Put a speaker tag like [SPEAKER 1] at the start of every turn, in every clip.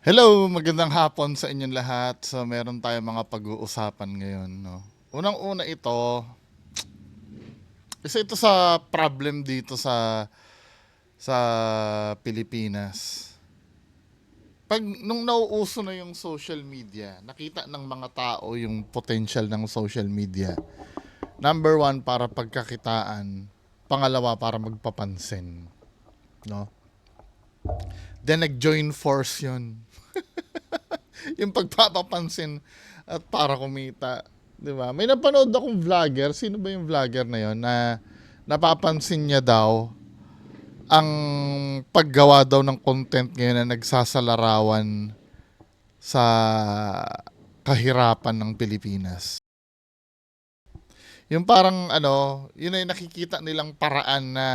[SPEAKER 1] Hello, magandang hapon sa inyong lahat. So, meron tayong mga pag-uusapan ngayon, no. Unang-una ito, isa ito sa problem dito sa Pilipinas. Pag nung nauuso na yung social media, nakita ng mga tao yung potential ng social media. Number one, para pagkakitaan. Pangalawa, para magpapansin, no. Then nag-join force yun. Yung pagpapapansin at para kumita, 'di ba? May napanood akong vlogger, sino ba yung vlogger na 'yon na napapansin niya daw ang paggawa daw ng content ngayon na nagsasalarawan sa kahirapan ng Pilipinas. Yung parang yun ay nakikita nilang paraan na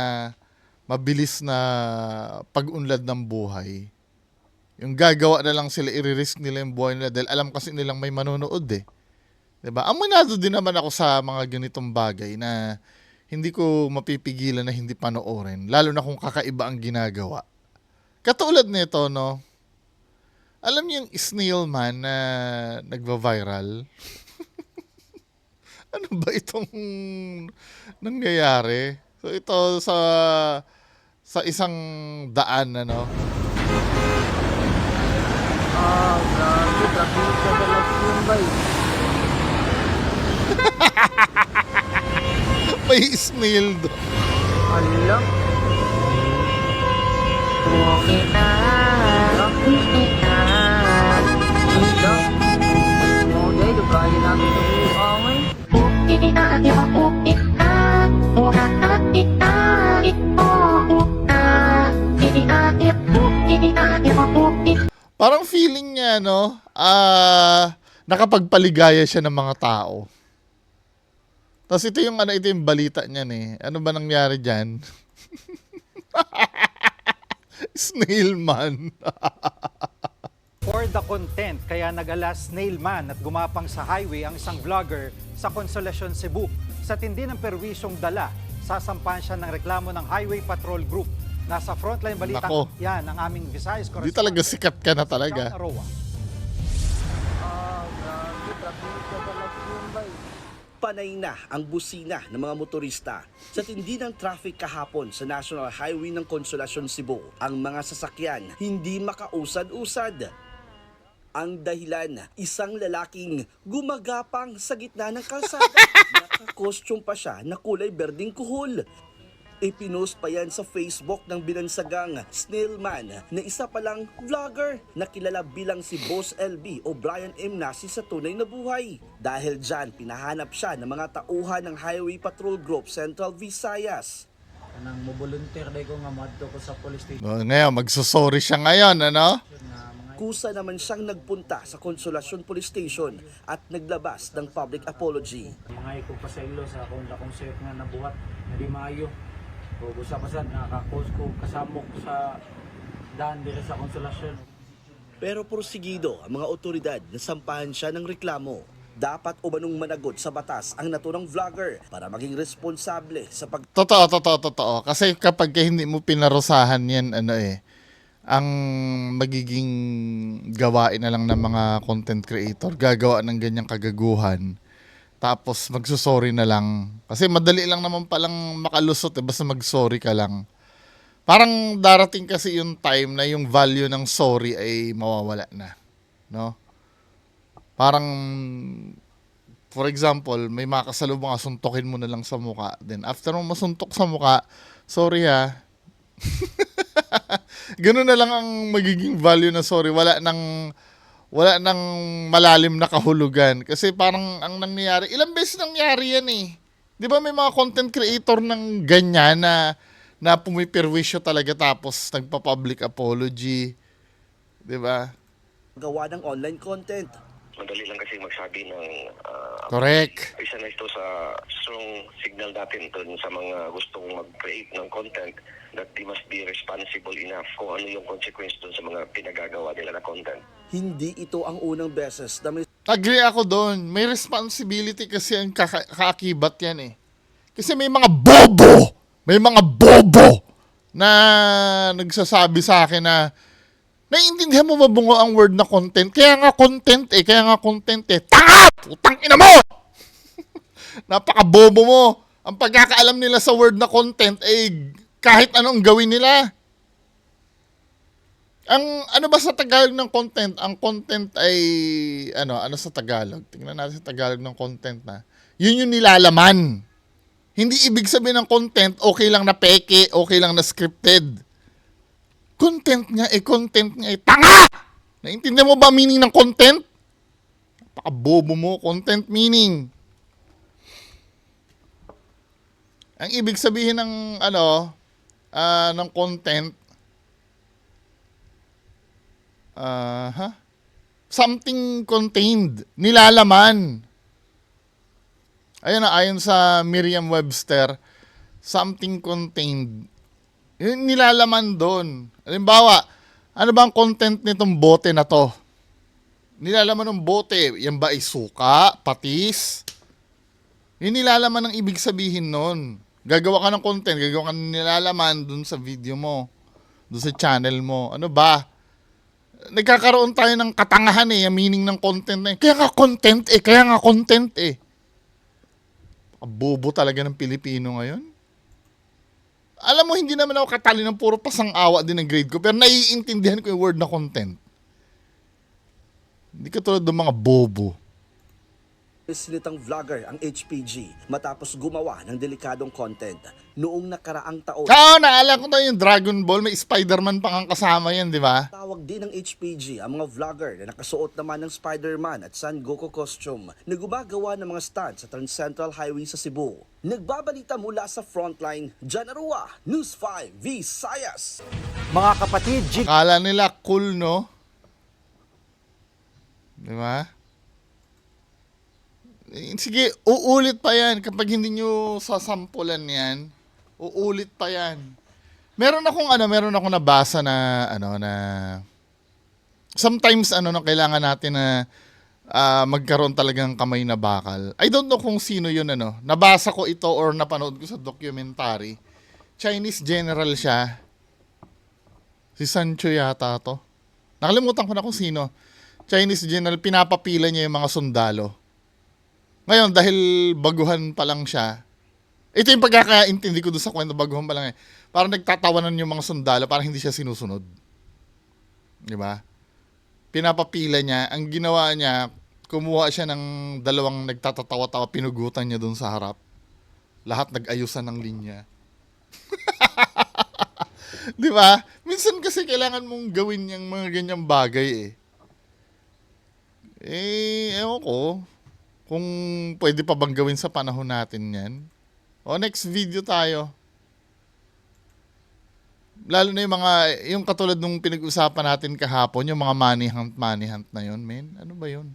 [SPEAKER 1] mabilis na pag-unlad ng buhay. Yung gagawa na lang sila, i-risk nila yung buhay nila dahil alam kasi nilang may manonood eh. 'Di ba? Aminado din naman ako sa mga ganitong bagay na hindi ko mapipigilan na hindi panoorin, lalo na kung kakaiba ang ginagawa. Katulad nito, no? Alam niyo yung snail man na nagva-viral? Ano ba itong nangyayari? So ito sa isang daan,
[SPEAKER 2] Grabe, grabe ka talaga yun, bay.
[SPEAKER 1] may snail do.
[SPEAKER 2] Alam, okay, lugayin namin ito buhangin.
[SPEAKER 1] Parang feeling niya, nakapagpaligaya siya ng mga tao. Tapos ito yung balita niya eh. Ano ba nangyari diyan? Snail man.
[SPEAKER 3] For the content, kaya nag-ala snail man at gumapang sa highway ang isang vlogger sa Consolacion, Cebu. Sa tindi ng perwisyong dala, sasampahan siya ng reklamo ng Highway Patrol Group. Nasa frontline balita
[SPEAKER 1] Nako.
[SPEAKER 3] yan ang aming Visayas
[SPEAKER 1] Di
[SPEAKER 3] correspondent.
[SPEAKER 1] talaga sikat ka na talaga.
[SPEAKER 3] John Aroa.
[SPEAKER 2] Grabe, grabe ka talaga yun, bay.
[SPEAKER 4] Panay na ang busina ng mga motorista. Sa tindi ng traffic kahapon sa National Highway ng Consolacion, Cebu, ang mga sasakyan hindi makausad-usad. Ang dahilan, isang lalaking gumagapang sa gitna ng kalsada. Naka-costume pa siya na kulay berdeng kuhol. Ipinost pa yan sa Facebook ng binansagang Snailman na isa palang vlogger na kilala bilang si Boss LB o Brian M. Nasi sa tunay na buhay. Dahil dyan, pinahanap siya ng mga tauhan ng Highway Patrol Group Central Visayas.
[SPEAKER 2] Kanang mo-volunteer day ko nga madto ko sa police station
[SPEAKER 1] Ngayon, magsusorry siya ngayon,
[SPEAKER 2] na mga
[SPEAKER 4] Kusa naman siyang nagpunta sa Consolacion Police Station at naglabas ng public apology.
[SPEAKER 2] ko pa sa ilo sa akong set nga nabuhat na di maayo. O gusto pa sa nakakos ko kasamok sa daan dire sa Consolacion.
[SPEAKER 4] Pero porsigido ang mga otoridad na sampahan siya ng reklamo. Dapat umanong managot sa batas ang naturang vlogger para maging responsable sa
[SPEAKER 1] Totoo. Kasi kapag hindi mo pinarusahan yan, ang magiging gawain na lang ng mga content creator, gagawa ng ganyang kagaguhan, tapos magsusorry na lang. Kasi madali lang naman palang makalusot, basta magsorry ka lang. Parang darating kasi yung time na yung value ng sorry ay mawawala na. No? Parang, for example, may makasalubong ka, suntokin mo na lang sa muka. Then after mo masuntok sa muka, sorry ha. Ganun na lang ang magiging value na sorry. Wala nang malalim na kahulugan. Kasi parang ang nangyayari, ilang beses nangyari yan eh. Di ba may mga content creator ng ganyan na pumipirwisyo talaga tapos nagpa-public apology. Di ba?
[SPEAKER 4] gawa ng online content.
[SPEAKER 5] Madali lang kasi magsabi ng
[SPEAKER 1] Correct.
[SPEAKER 5] isa na ito sa strong signal natin dun sa mga gustong mag-create ng content that they must be responsible enough kung ano yung consequence dun sa mga pinagagawa nila na content.
[SPEAKER 4] Hindi ito ang unang beses na may
[SPEAKER 1] Agree ako doon. May responsibility kasi ang kaakibat yan eh. Kasi may mga bobo na nagsasabi sa akin na Naiintindihan mo ba bungo ang word na content? Kaya nga content eh. Tanga! Putang ina mo! Napakabobo mo. Ang pagkakaalam nila sa word na content ay kahit anong gawin nila. Ang ano ba sa Tagalog ng content? Ang content ay ano sa Tagalog? Tingnan natin sa Tagalog ng content na. Yun yung nilalaman. Hindi ibig sabihin ng content, okay lang na peke, okay lang na scripted. Content nga tanga! Naintindihan mo ba meaning ng content? Napakabobo mo, content meaning. Ang ibig sabihin ng ng content, something contained, nilalaman. Ayun na, ayon sa Merriam-Webster, something contained. Yung nilalaman doon. Halimbawa, ano ba ang content nitong bote na to? Nilalaman ng bote, yan ba ay suka, patis? Yung nilalaman ang ibig sabihin nun. Gagawa ka ng content, gagawa ka ng nilalaman dun sa video mo, dun sa channel mo. Ano ba? Nagkakaroon tayo ng katangahan yung meaning ng content na yun. Kaya nga content eh. Bobo talaga ng Pilipino ngayon. Alam mo, hindi naman ako katalino, puro pasang-awa din ang grade ko, pero naiintindihan ko yung word na content. Hindi ka tulad ng mga bobo.
[SPEAKER 4] Sinitang vlogger ang HPG matapos gumawa ng delikadong content noong nakaraang taon.
[SPEAKER 1] Naalala ko na yung Dragon Ball, may Spider-Man pa kang kasama yan, di ba?
[SPEAKER 4] Tawag din ng HPG ang mga vlogger na nakasuot naman ng Spider-Man at Son Goku costume na gumagawa ng mga stunts sa Trans Central Highway sa Cebu. Nagbabalita mula sa Frontline, Jan Arua, News 5 Visayas.
[SPEAKER 3] Mga kapatid,
[SPEAKER 1] Akala nila cool, no? Di ba? Sige, uulit pa yan. Kapag hindi nyo sasampulan yan, uulit pa yan. Meron akong nabasa na, sometimes, kailangan natin na magkaroon talagang kamay na bakal. I don't know kung sino yun, Nabasa ko ito or napanood ko sa documentary. Chinese general siya. Si Sancho yata to. Nakalimutan ko na kung sino. Chinese general, pinapapila niya yung mga sundalo. Ngayon, dahil baguhan pa lang siya, ito yung pagkakaintindi ko doon sa kwento, baguhan pa lang eh. Parang nagtatawanan yung mga sundalo, parang hindi siya sinusunod. Di ba? Pinapapila niya, ang ginawa niya, kumuha siya ng dalawang nagtatatawa-tawa, pinugutan niya doon sa harap. Lahat nag-ayusan ng linya. Di ba? Minsan kasi kailangan mong gawin yung mga ganyang bagay eh. Ewan ko. Kung pwede pa bang gawin sa panahon natin yan. O, next video tayo. Lalo na yung katulad nung pinag-usapan natin kahapon, yung mga money hunt na yun, men. Ano ba yun?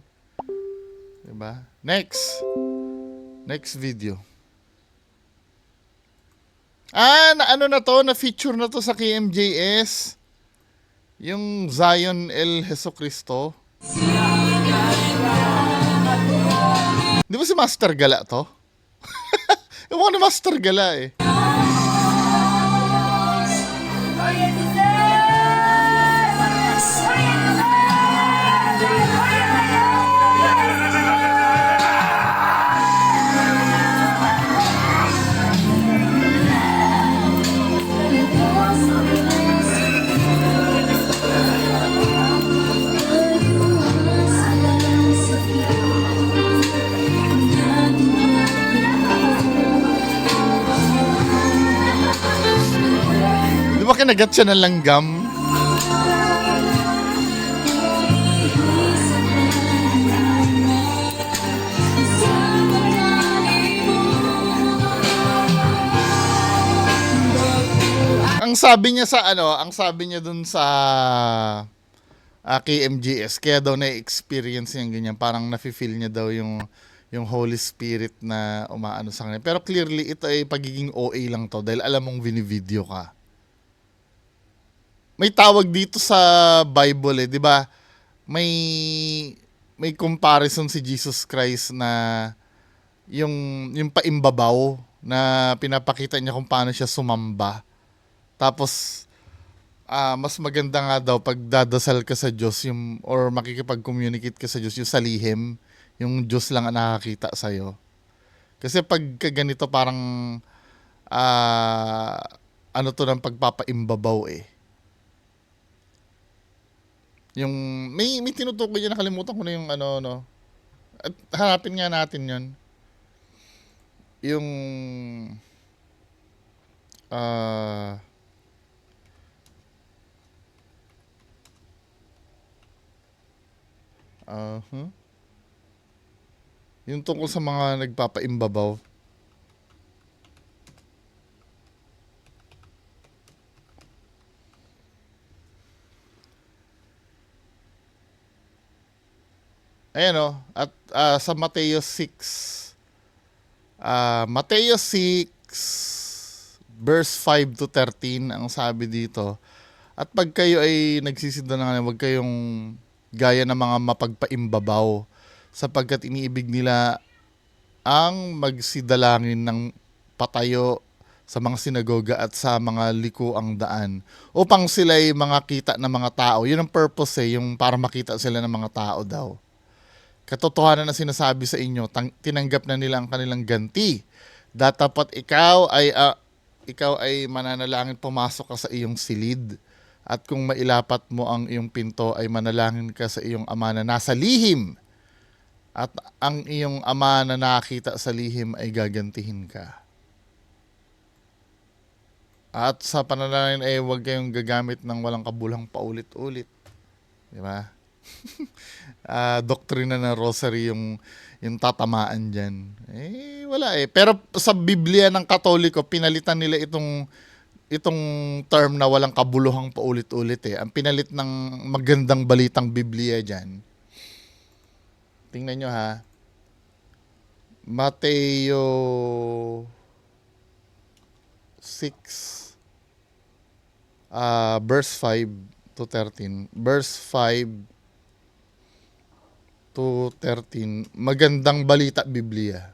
[SPEAKER 1] Diba? Next video. Na-feature na to sa KMJS. Yung Zion El Jesucristo. Di ba si Master Gala to? Yung mga Master Gala eh. Di ba kinagat siya ng langgam? Ang sabi niya dun sa KMGS, kaya daw na-experience niya ganyan, parang nafe-feel niya daw yung Holy Spirit na umaano sa kanya. Pero clearly, ito ay pagiging OA lang to dahil alam mong vinivideo ka. May tawag dito sa Bible di ba? May comparison si Jesus Christ na yung paimbabaw na pinapakita niya kung paano siya sumamba. Tapos mas maganda nga daw pag dadasal ka sa Diyos yung, or makikipag-communicate ka sa Diyos yung sa lihim, yung Diyos lang ang nakakita sa'yo. Kasi pag ganito parang ano to ng pagpapaimbabaw eh. Yung may tinutukoy niya, nakalimutan ko na yung ano no. At hanapin nga natin 'yon. Yung yung tungkol sa mga nagpapaimbabaw. Ayan o. At sa Mateo 6. Mateo 6 verse 5 to 13 ang sabi dito. At pag kayo ay nagsisinda ng huwag kayong gaya ng mga mapagpaimbabaw, sapagkat iniibig nila ang magsidalangin ng patayo sa mga sinagoga at sa mga likuang daan upang sila'y makita ng mga tao. Yun ang purpose yung para makita sila ng mga tao daw. Katotohanan na sinasabi sa inyo, tinanggap na nila ang kanilang ganti. Datapat ikaw ay mananalangin, pumasok ka sa iyong silid. At kung mailapat mo ang iyong pinto, ay manalangin ka sa iyong ama na nasa lihim. At ang iyong ama na nakita sa lihim ay gagantihin ka. At sa panalangin ay huwag kayong gagamit ng walang kabuluhang paulit-ulit. Di ba? Doktrina ng rosary yung tatamaan dyan. Wala eh. Pero sa Biblia ng Katoliko, pinalitan nila itong term na walang kabuluhang paulit-ulit eh. Ang pinalit ng magandang balitang Biblia dyan. Tingnan nyo ha. Mateo 6 verse 5 to 13. Verse 5 to 13. Magandang balita Biblia.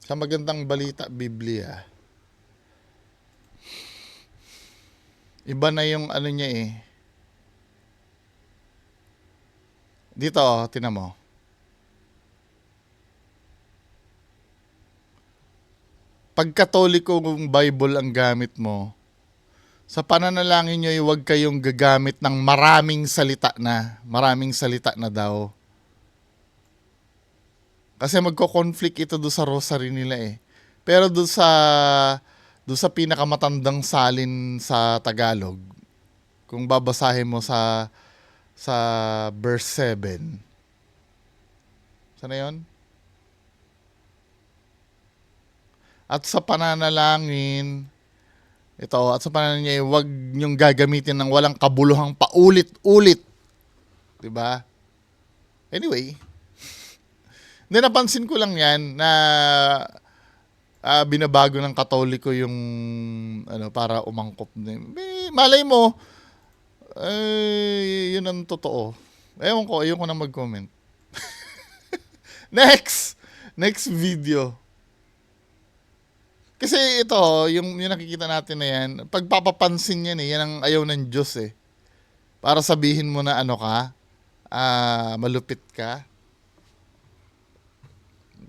[SPEAKER 1] Sa magandang balita Biblia, iba na yung ano niya eh. Dito, tinan mo. Pag Katolikong Bible ang gamit mo, sa pananalangin nyo, huwag kayong gagamit ng maraming salita na. Maraming salita na daw. Kasi magko-conflict ito doon sa rosary nila eh. Pero doon sa pinakamatandang salin sa Tagalog, kung babasahin mo sa verse 7. Saan na yun? At sa pananalangin, at sa pananalangin, huwag niyong gagamitin ng walang kabuluhang paulit-ulit. Diba? Anyway, hindi, napansin ko lang yan na binabago ng Katoliko yung para umangkop. Malay mo, yun ang totoo. Ewan ko, ayoko na mag-comment. Next video. Kasi ito, yung nakikita natin na yan, pagpapapansin yan eh, yan ang ayaw ng Diyos eh. Para sabihin mo na malupit ka.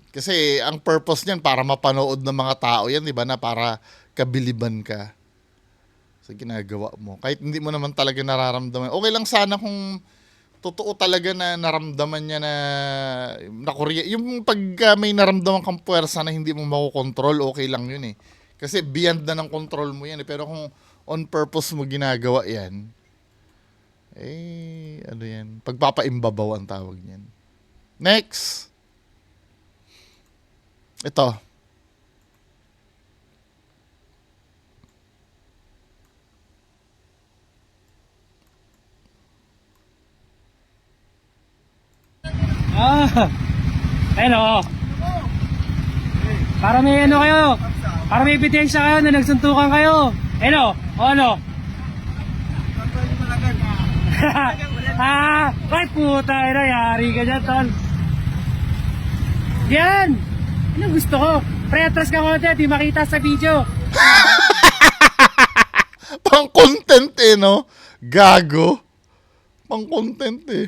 [SPEAKER 1] Kasi ang purpose niyan para mapanood ng mga tao yan, di ba, na para kabiliban ka sa ginagawa mo. Kahit hindi mo naman talaga nararamdaman. Okay lang sana kung totoo talaga na naramdaman niya na yung pag may naramdaman kang puwersa na hindi mo makokontrol, okay lang yun eh. Kasi beyond na ng control mo yan eh. Pero kung on purpose mo ginagawa yan, yan? Pagpapaimbabaw ang tawag niyan. Next. Ito.
[SPEAKER 6] Ayun o. Para may kayo. Para may ebidensya kayo na nagsuntukan kayo. Ayun o. Ano? Ay puta, yari ka dyan, tol. Yan! Ano gusto ko? Pre, atras ka konti, di makita sa video.
[SPEAKER 1] Pang content eh, no? Gago. Pang content eh.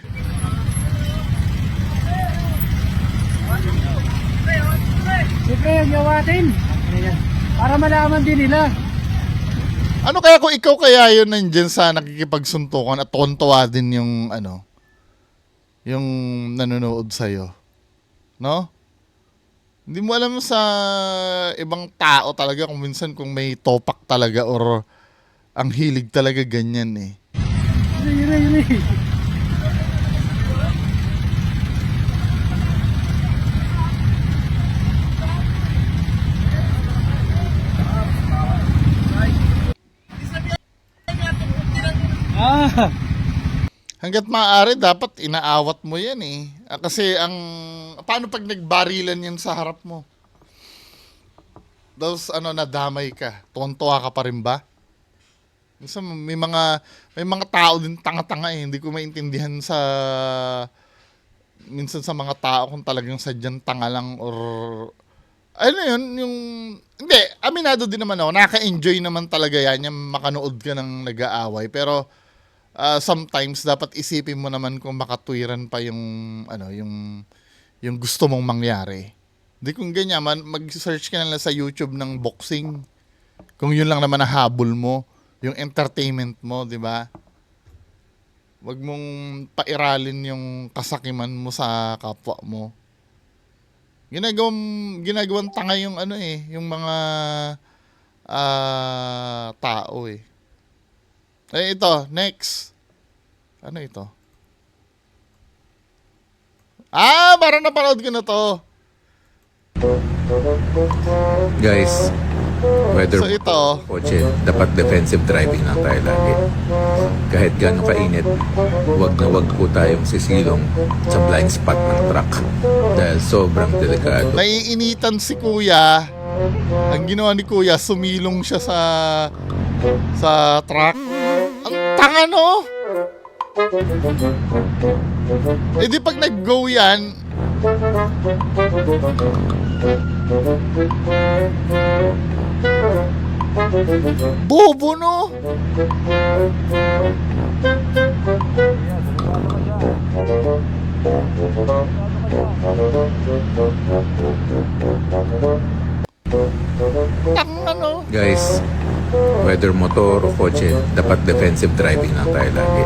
[SPEAKER 6] Siyempre, yung yawatin. Para malaman din nila.
[SPEAKER 1] Ano kaya kung ikaw kaya yun nandyan sa nakikipagsuntukan at tuwan-tuwa din yung ano, yung nanonood sa'yo? No? Hindi mo alam sa ibang tao talaga kung minsan kung may topak talaga or ang hilig talaga ganyan eh.
[SPEAKER 6] Yuri. Ah,
[SPEAKER 1] Hanggat maaari, dapat inaawat mo yan eh. Kasi paano pag nagbarilan yan sa harap mo? Tapos nadamay ka. Tuwan-tuwa ka pa rin ba? Minsan may mga tao din tanga-tanga eh. Hindi ko maintindihan minsan sa mga tao kung talagang sadyang tanga lang or hindi, aminado din naman ako. Naka-enjoy naman talaga yan, yung makanood ka ng nag-aaway. Pero sometimes dapat isipin mo naman kung makatwiran pa yung gusto mong mangyari. Hindi kung ganyan, mag-search ka na lang sa YouTube ng boxing. Kung yun lang naman ang habol mo, yung entertainment mo, di ba? Wag mong pairalin yung kasakiman mo sa kapwa mo. Ginagawang tanga yung yung mga tao eh. Ito, next. Ano ito? Parang napanood ko na to.
[SPEAKER 7] Guys, whether
[SPEAKER 1] So ito,
[SPEAKER 7] kotse, dapat defensive driving lang tayo lagi. Kahit gano'ng kainit, wag na wag po tayong sisilong sa blind spot ng truck dahil sobrang delikado.
[SPEAKER 1] naiinitan si kuya. Ang ginawa ni kuya, sumilong siya sa truck. Ang tanga no? Di pag nag-go yan, bobo no? Tanga no?
[SPEAKER 7] Guys, whether motor o kotse, dapat defensive driving lang tayo lagi.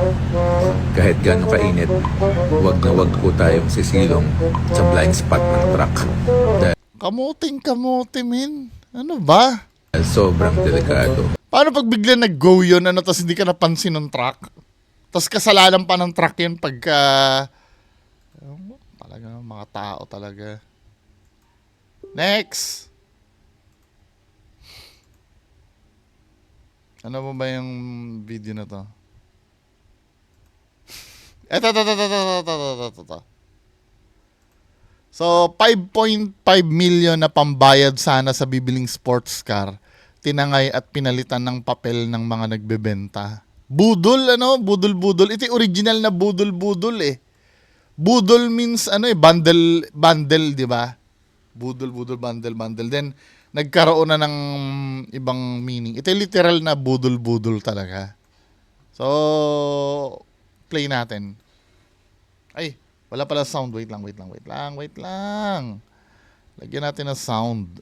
[SPEAKER 7] Kahit gano'ng kainit, wag na wag po tayong sisilong sa blind spot ng truck dahil
[SPEAKER 1] Kamuting min. Ano ba?
[SPEAKER 7] sobrang delikado.
[SPEAKER 1] Paano pag bigla nag-go yun, tapos hindi ka napansin ng truck? Tapos kasalanan pa ng truck yun pagka... Talaga, mga tao talaga. Next! Ano mo ba yung video na to? Ito. So, 5.5 million na pambayad sana sa bibiling sports car, tinangay at pinalitan ng papel ng mga nagbebenta. Budol, budol-budol. Ito yung original na budol-budol eh. Budol means bundle, di ba? Budol, bundle. Then, nagkaroon na ng ibang meaning. Ito yung literal na budol-budol talaga. So, play natin. Ay, wala pala sound. Wait lang. Lagyan natin ng sound.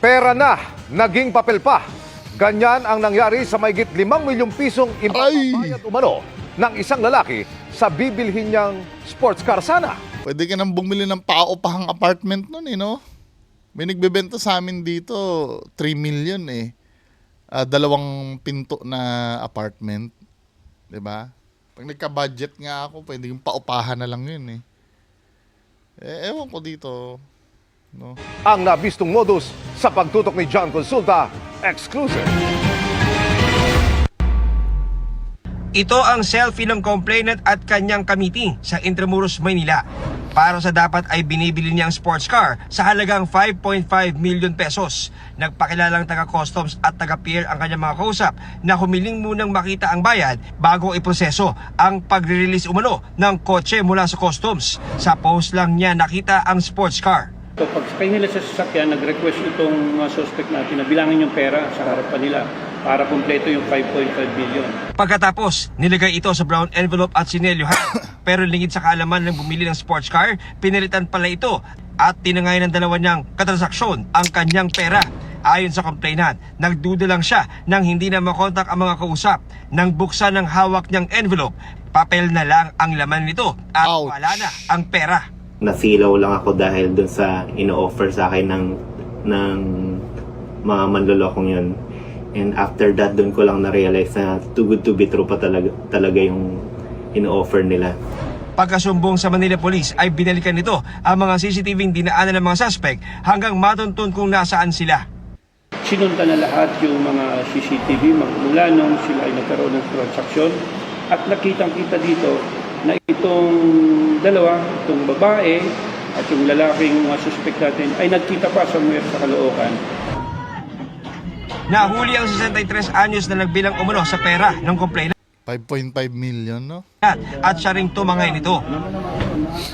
[SPEAKER 8] Pera na, naging papel pa. Ganyan ang nangyari sa mahigit 5 milyong pisong ipapabayad umano ng isang lalaki sa bibilhin niyang sports car sana.
[SPEAKER 1] Pwede ka nang bumili ng paupahang apartment nun eh, no? May nagbebenta sa amin dito, 3 million eh. 2 pinto na apartment. 'Di ba? Pag nagka-budget nga ako, pwede yung paupahan na lang yun eh. Ewan ko dito. No?
[SPEAKER 8] Ang nabistong modus sa pagtutok ni John Consulta, exclusive.
[SPEAKER 9] Ito ang selfie ng complainant at kanyang kamiting sa Intramuros, Maynila. Para sa dapat ay binibili niyang sports car sa halagang 5.5 million pesos. Nagpakilalang taga-customs at taga-pier ang kanyang mga kausap na humiling munang makita ang bayad bago iproseso ang pagre-release umano ng kotse mula sa customs. Sa post lang niya nakita ang sports car.
[SPEAKER 6] So pagsakay nila sa sasakyan, nag-request itong suspect natin na bilangin yung pera sa harapan nila para kumpleto yung 5.5 billion.
[SPEAKER 9] Pagkatapos, nilagay ito sa brown envelope at sinelyohan. Pero lingid sa kaalaman ng bumili ng sports car, pinalitan pala ito at tinangay ng dalawa niyang katransaksyon ang kanyang pera. Ayon sa complainant, nagduda lang siya nang hindi na makontak ang mga kausap. Nang buksan ng hawak niyang envelope, papel na lang ang laman nito at
[SPEAKER 1] Ouch.
[SPEAKER 9] wala na ang pera.
[SPEAKER 10] Nafilaw lang ako dahil dun sa ino-offer sa akin ng mga manlolokong yun. And after that, dun ko lang na-realize na too good to be true pa talaga yung ino-offer nila.
[SPEAKER 9] Pagkasumbong sa Manila Police ay binalikan nito ang mga CCTV dinaanan ng mga suspect hanggang matuntun kung nasaan sila.
[SPEAKER 6] Sinunta na lahat yung mga CCTV magmula nung sila ay nagkaroon ng transaksyon at nakitang-kita dito na itong dalawa, itong babae at yung lalaking suspect natin ay nagkita pa somewhere sa Caloocan.
[SPEAKER 9] Nahuli ang 63 anyos na nagbilang umano sa pera ng complainant
[SPEAKER 1] 5.5 million, no?
[SPEAKER 9] at siya ring tumangay nito.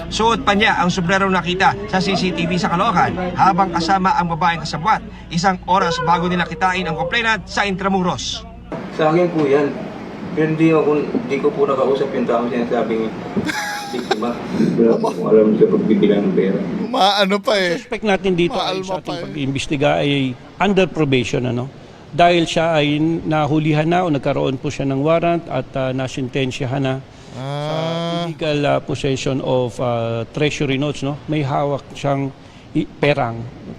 [SPEAKER 9] Suot pa niya ang sombrero nakita sa CCTV sa Caloocan habang kasama ang babaeng kasabwat 1 oras bago nila kitain ang complainant sa Intramuros.
[SPEAKER 11] Sa akin po yan. Pero hindi ko po nakausap yung tao sinasabing biktima. Wala po akong alam sa pagbibilang ng pera.
[SPEAKER 1] Maano pa eh.
[SPEAKER 6] Suspect natin dito ay
[SPEAKER 1] Maalma
[SPEAKER 6] sa
[SPEAKER 1] pa
[SPEAKER 6] ating
[SPEAKER 1] eh.
[SPEAKER 6] pag-iimbestiga ay under probation, dahil siya ay nahulihan na o nagkaroon po siya ng warrant at nasintensyahan na illegal possession of treasury notes, May hawak siyang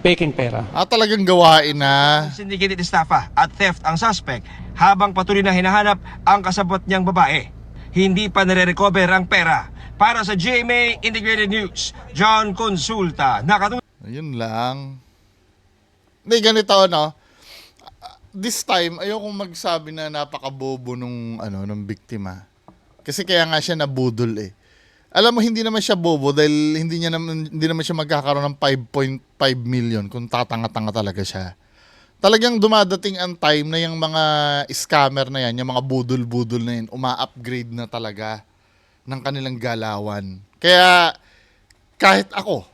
[SPEAKER 6] peking pera.
[SPEAKER 1] Talagang gawain na.
[SPEAKER 9] Syndicated estafa at theft ang suspect habang patuloy na hinahanap ang kasabwat niyang babae. Hindi pa nare-recover ang pera. Para sa GMA Integrated News, John Consulta, nakatulong.
[SPEAKER 1] Ayun lang. Hindi, ganito, This time, ayokong magsabi na napakabobo nung biktima. Kasi kaya nga siya nabudol eh. Alam mo, hindi naman siya bobo dahil hindi naman siya magkakaroon ng 5.5 million kung tatanga-tanga talaga siya. Talagang dumadating ang time na yung mga scammer na yan, yung mga budol-budol na yan, uma-upgrade na talaga ng kanilang galawan. Kaya kahit ako,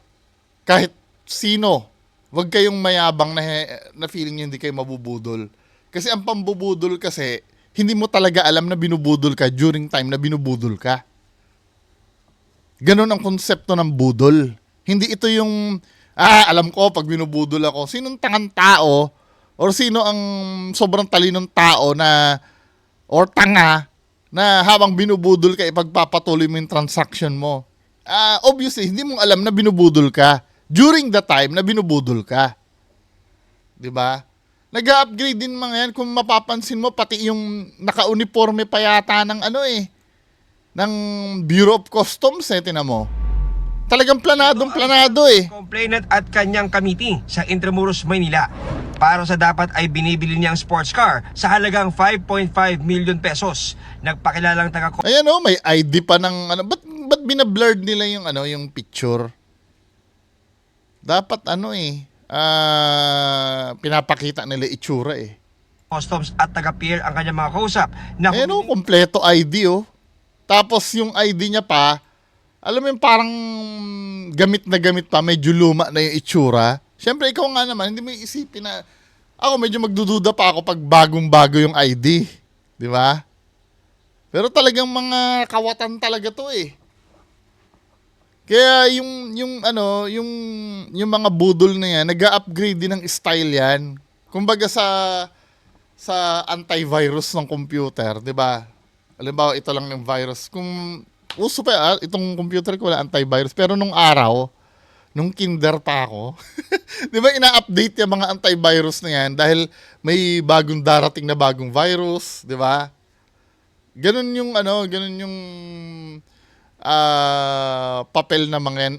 [SPEAKER 1] kahit sino, wag kayong mayabang na feeling nyo hindi kayo mabubudol. Kasi ang pambubudol kasi, hindi mo talaga alam na binubudol ka during time na binubudol ka. Ganon ang konsepto ng budol. Hindi ito yung, alam ko pag binubudol ako. Sinong tangang tao or sino ang sobrang talinong tao na or tanga na habang binubudol ka ipagpapatuloy mo yung transaction mo. Obviously, hindi mo alam na binubudol ka during the time na binubudol ka. 'Di ba? Nag-upgrade din mga yan. Kung mapapansin mo, pati yung naka-uniforme pa yata ng ng Bureau of Customs, tinan mo. Talagang planadong-planado eh.
[SPEAKER 9] Complainant at kanyang kamiti sa Intramuros, Maynila. Para sa dapat ay binibili niyang sports car sa halagang 5.5 million pesos. Nagpakilalang taga
[SPEAKER 1] Ayan may ID pa ng ba't binablurred nila yung yung picture? Dapat pinapakita nila itsura eh.
[SPEAKER 9] Customs at taga-pier ang kanyang mga kausap.
[SPEAKER 1] Kompleto ID Tapos yung ID niya pa, alam mo yung parang gamit na gamit pa, medyo luma na yung itsura. Siyempre, ikaw nga naman, hindi mo iisipin na, ako medyo magdududa pa ako pag bagong-bago yung ID. Di ba? Pero talagang mga kawatan talaga to eh. Kaya yung mga budol na yan, nag-upgrade din ng style yan. Kumbaga sa antivirus ng computer, di ba? Halimbawa, ito lang yung virus. Kung uso pa, itong computer ko wala antivirus. Pero nung araw, nung kinder pa ako, di ba ina-update yung mga antivirus na yan dahil may bagong darating na bagong virus, di ba? Ganun yung papel na mga yan.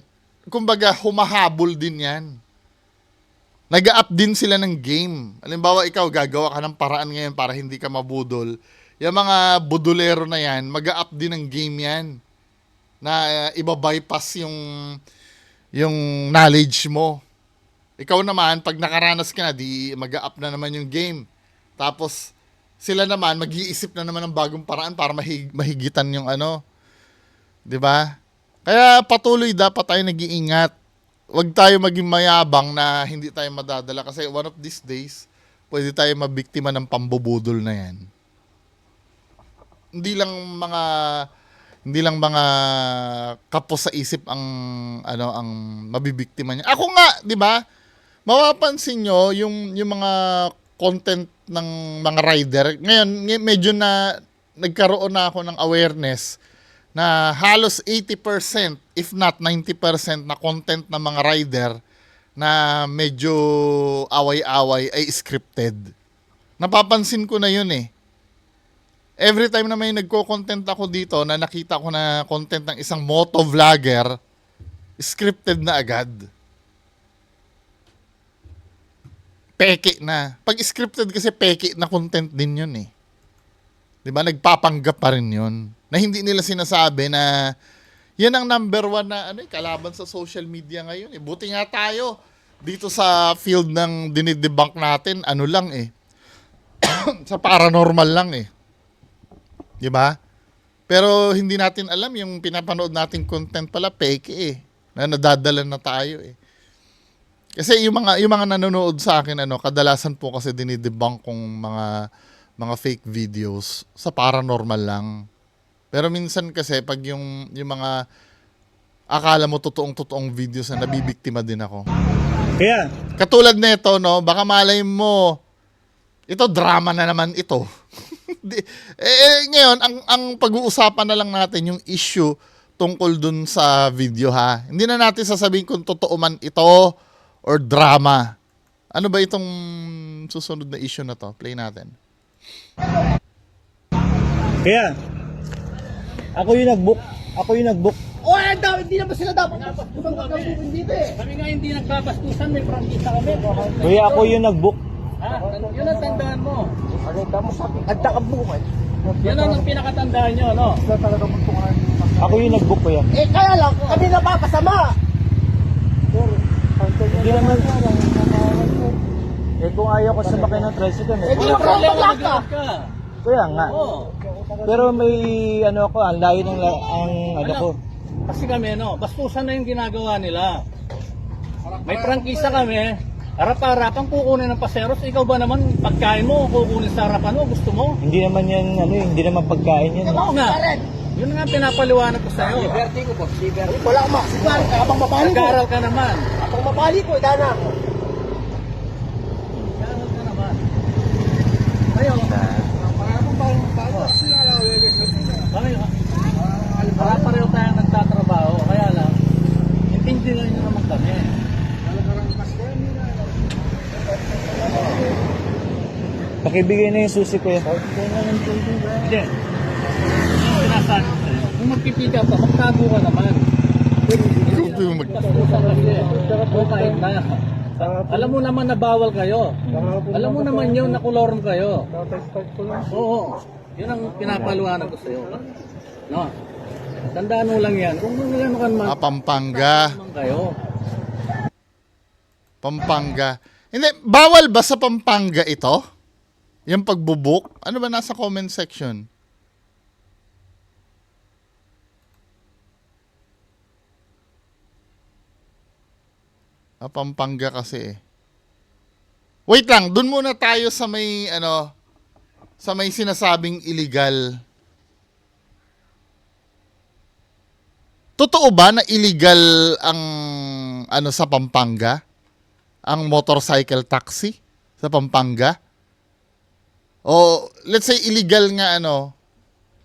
[SPEAKER 1] Kumbaga, humahabol din yan. Nag-up din sila ng game. Halimbawa, ikaw, gagawa ka ng paraan ngayon para hindi ka mabudol. Yung mga budolero na yan, mag-up din ng game yan. Na iba-bypass yung knowledge mo. Ikaw naman, pag nakaranas ka na, di mag-up na naman yung game. Tapos, sila naman, mag-iisip na naman ng bagong paraan para mahigitan yung 'di ba? Kaya patuloy dapat tayo nag-iingat. wag tayo maging mayabang na hindi tayo madadala kasi one of these days, pwede tayo mabiktima ng pambubudol na yan. Hindi lang mga kapos sa isip ang mabibiktima niya. Ako nga, 'di ba? Mapapansin nyo yung mga content ng mga rider. Ngayon, medyo na nagkaroon na ako ng awareness na halos 80% if not 90% na content ng mga rider na medyo away-away ay scripted. Napapansin ko na yun eh. Every time na may nagko-content ako dito na nakita ko na content ng isang motovlogger, scripted na agad. Peke na. Pag scripted kasi peke na content din yun eh. 'Di ba? Nagpapanggap pa rin yun. Na hindi nila sinasabi na yan ang number one na kalaban sa social media ngayon eh. Buti nga tayo dito sa field ng dinidebunk natin, lang eh. Sa paranormal lang eh. 'Di ba? Pero hindi natin alam yung pinapanood nating content pala peke eh. Na nadadala na tayo eh. Kasi yung mga nanonood sa akin kadalasan po kasi dinidebunk kong mga fake videos sa paranormal lang. Pero minsan kasi pag yung mga akala mo totoong videos na nabibiktima din ako.
[SPEAKER 2] Kaya,
[SPEAKER 1] Katulad nito, baka malay mo ito drama na naman ito. Ngayon ang pag-uusapan na lang natin yung issue tungkol dun sa video ha. Hindi na natin sasabihin kung totoo man ito or drama. Ano ba itong susunod na issue na to? Play natin.
[SPEAKER 2] kaya, ako yung nag-book.
[SPEAKER 11] Hindi na ba sila dapat?
[SPEAKER 2] Kami nga hindi nagbabastusan, may prangkisa kami.
[SPEAKER 11] Kuya, ako yung nag-book.
[SPEAKER 2] Yun ang tandaan mo.
[SPEAKER 11] At nakabukan.
[SPEAKER 2] Yan ang pinakatandaan nyo, no?
[SPEAKER 11] Ako yung nag-book, kuya.
[SPEAKER 12] Kaya lang, kami napapasama.
[SPEAKER 11] Hindi naman. Kung ayaw ko sumakay ng tricycle,
[SPEAKER 2] Wala problema, nag-load ka.
[SPEAKER 11] Kuya nga.
[SPEAKER 2] Oo.
[SPEAKER 11] Pero may ako, ang layo ng ko.
[SPEAKER 2] Kasi kami, bastusan na yung ginagawa nila. May prangkisa kami, harap-harapan kukunin ng paseros. Ikaw ba naman, pagkain mo, kukunin sa harapan mo, gusto mo?
[SPEAKER 11] Hindi naman yan, hindi naman pagkain yan.
[SPEAKER 2] Oo nga. Yun nga pinapaliwanag ko sa'yo.
[SPEAKER 12] Wala ka makasigar ka, abang mabali ko.
[SPEAKER 2] Nag-aaral ka naman.
[SPEAKER 12] Abang mabali ko, dana ako.
[SPEAKER 2] Nag-aaral ka naman. Ngayon, pareho tayong nagtatrabaho, kaya lang, intindihan nyo naman kami.
[SPEAKER 11] Pakibigay na yung susi, kuya.
[SPEAKER 2] Hindi. Sinasabi ko sa'yo, kung magpipiga ka, magtago ka naman. Bastusan kasi. Kahit na. Alam mo naman na bawal kayo. Alam mo naman yun na kulorm kayo. Oo. Yun ang pinapaluanan ko sa'yo. No? Tandaan mo lang yan. Kung ano ka naman,
[SPEAKER 1] Pampanga.
[SPEAKER 2] kayo.
[SPEAKER 1] Pampanga. Hindi, bawal ba sa Pampanga ito? Yung pagbubuk? Ano ba nasa comment section? Pampanga kasi eh. Wait lang, dun muna tayo sa may sa may sinasabing illegal. Totoo ba na illegal ang sa Pampanga? Ang motorcycle taxi sa Pampanga? O let's say illegal nga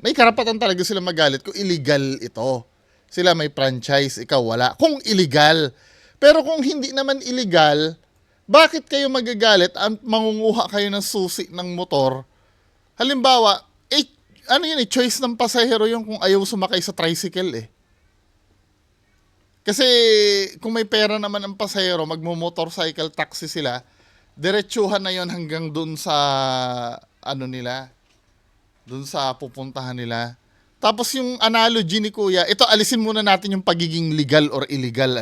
[SPEAKER 1] may karapatan talaga sila magalit kung illegal ito. Sila may franchise, ikaw wala. Kung illegal. Pero kung hindi naman illegal, bakit kayo magagalit at mangunguha kayo ng susi ng motor? Halimbawa, choice ng pasahero yung kung ayaw sumakay sa tricycle eh. Kasi kung may pera naman ang pasahero, magmo-motorcycle taxi sila, diretsuhan na yon hanggang dun sa dun sa pupuntahan nila. Tapos yung analogy ni Kuya, ito alisin muna natin yung pagiging legal or illegal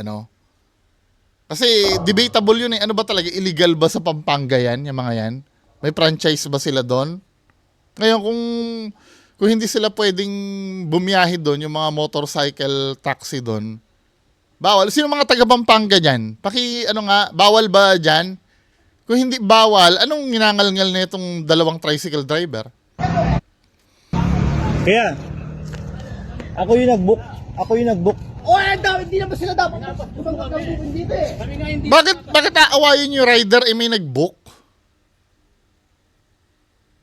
[SPEAKER 1] Kasi debatable yun eh. Ano ba talaga? Illegal ba sa Pampanga yan? Yung mga yan? May franchise ba sila doon? Ngayon kung hindi sila pwedeng bumiyahe doon, yung mga motorcycle taxi doon, Bawal. Sino mga taga Pampanga dyan? Ano nga, bawal ba dyan? Kung hindi bawal, anong ginangal-ngal na itong dalawang tricycle driver?
[SPEAKER 12] Kaya, ako yung nag-book. Oh, hindi naman sila dapat. Dito eh.
[SPEAKER 2] Kami nga hindi.
[SPEAKER 1] Bakit aawayin yung rider may nag-book?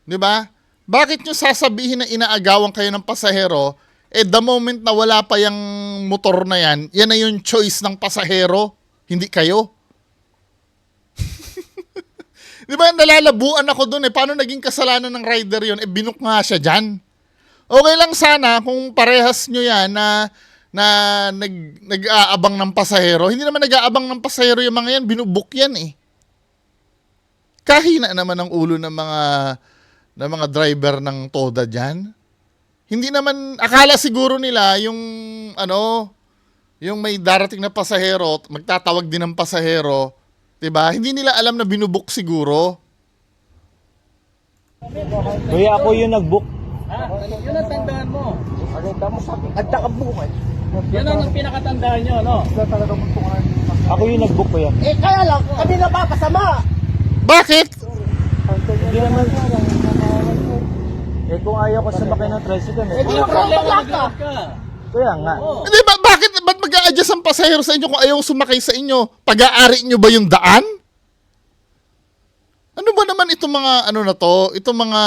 [SPEAKER 1] Di ba? Bakit nyo sasabihin na inaagawan kayo ng pasahero, the moment na wala pa yung motor na yan na yung choice ng pasahero, hindi kayo? Di ba, nalalabuan ako dun paano naging kasalanan ng rider yun? Binuk nga siya dyan. Okay lang sana kung parehas nyo yan na nag-aabang ng pasahero. Hindi naman nag-aabang ng pasahero yung mga yan, binubuk yan Kahina naman ang ulo ng mga driver ng Toda dyan. Hindi naman, akala siguro nila yung may darating na pasahero, magtatawag din ng pasahero, 'di ba? Hindi nila alam na binubuk siguro.
[SPEAKER 12] Kuya, ako yung nag-book.
[SPEAKER 2] Yun ang tandaan mo.
[SPEAKER 12] Nagtakabukan.
[SPEAKER 2] Yan ang pinakatandaan nyo, no?
[SPEAKER 12] Ako yung nag-book, kuya. Kaya lang, kami napapasama.
[SPEAKER 1] Bakit?
[SPEAKER 12] Hindi naman. Kung ayaw ko sumakay ng tricycle,
[SPEAKER 2] Hindi mo problema ka.
[SPEAKER 12] Kaya nga.
[SPEAKER 1] Hindi ba, ba't mag-a-adjust ang pasahero sa inyo kung ayaw sumakay sa inyo? Pag-aari nyo ba yung daan? Ano ba naman itong mga na to? Itong mga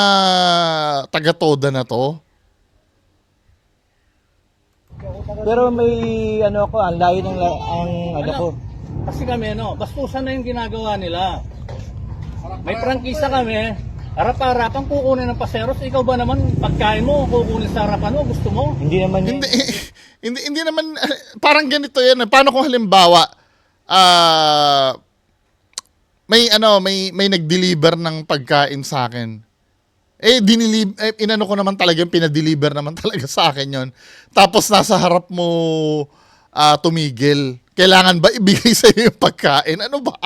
[SPEAKER 1] taga-Toda na to?
[SPEAKER 12] Pero may ako, ang layo ng ko.
[SPEAKER 2] Kasi kami, bastusan na yung ginagawa nila. May prangkisa kami, harap-harapan kukunin ng paseros. Ikaw ba naman, pagkain mo, kukunin sa harapan mo, gusto mo?
[SPEAKER 12] Hindi naman
[SPEAKER 1] Hindi naman, parang ganito yan. Paano kung halimbawa, may nag-deliver ng pagkain sa akin. Inano ko naman talaga, pinadeliver naman talaga sa akin yon. Tapos nasa harap mo tumigil. Kailangan ba ibigay sa iyo yung pagkain? Ano ba?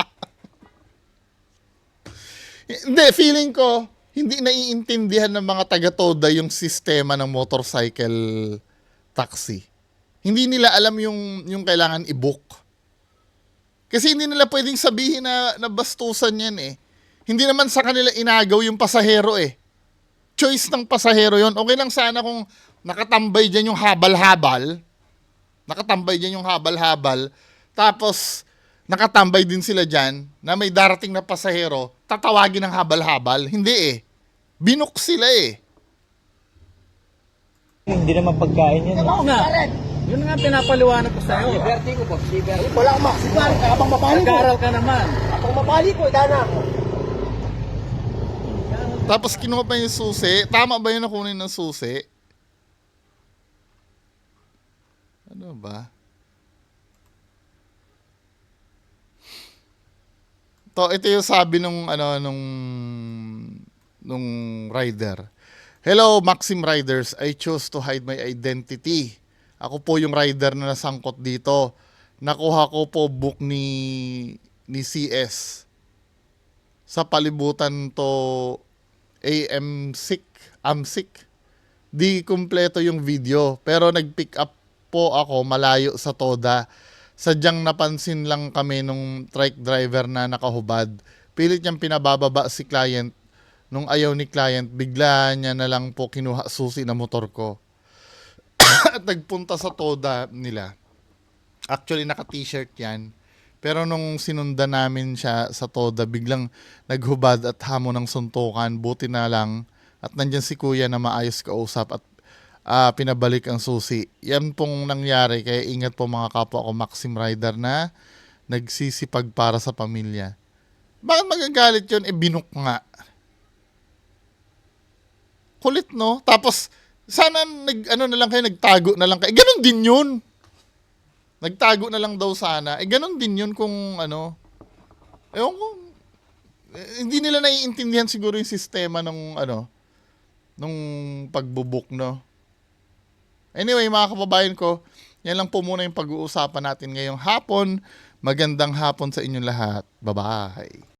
[SPEAKER 1] Hindi, feeling ko, hindi naiintindihan ng mga taga-Toda yung sistema ng motorcycle taxi. Hindi nila alam yung kailangan i-book. Kasi hindi nila pwedeng sabihin na bastusan yan Hindi naman sa kanila inagaw yung pasahero Choice ng pasahero yon. Okay lang sana kung nakatambay dyan yung habal-habal. Tapos, nakatambay din sila dyan na may darating na pasahero, tatawagin ng habal-habal. Hindi Binuk sila
[SPEAKER 12] Hindi naman pagkain yan.
[SPEAKER 2] Oo nga. Yun nga pinapaliwanag ko sa'yo.
[SPEAKER 12] Wala akong maksiparin ka habang mabali ko.
[SPEAKER 2] Nag-aaral ka naman.
[SPEAKER 12] Habang mabali ko, dana ako.
[SPEAKER 1] Tapos kinuha pa yung susi. Tama ba yun na kunin ng susi? Ano ba? Ito yung sabi nung rider. Hello, Maxim Riders. I chose to hide my identity. Ako po yung rider na nasangkot dito. Nakuha ko po book ni CS. Sa palibutan to AMSIC. Di kumpleto yung video. Pero nag-pick up po ako malayo sa Toda. Sadyang napansin lang kami nung truck driver na nakahubad. Pilit niyang pinabababa si client. Nung ayaw ni client, bigla niya na lang po kinuha susi na motor ko. At nagpunta sa Toda nila. Actually, naka-t-shirt yan. Pero nung sinundan namin siya sa Toda, biglang naghubad at hamon ng suntukan. Buti na lang. At nandyan si kuya na maayos kausap at pinabalik ang susi. Yan pong nangyari. Kaya ingat po mga kapwa ko Maxim Rider na nagsisipag para sa pamilya. Bakit magagalit yun? Binuk nga. Kulit, no? Tapos, sana nagtago na lang kayo. Ganon din yun. Nagtago na lang daw sana. Ganon din yun kung ewan ko, hindi nila naiintindihan siguro yung sistema nung pagbubuk, no? Anyway, mga kababayan ko, yan lang po muna yung pag-uusapan natin ngayong hapon. Magandang hapon sa inyong lahat. Bye-bye.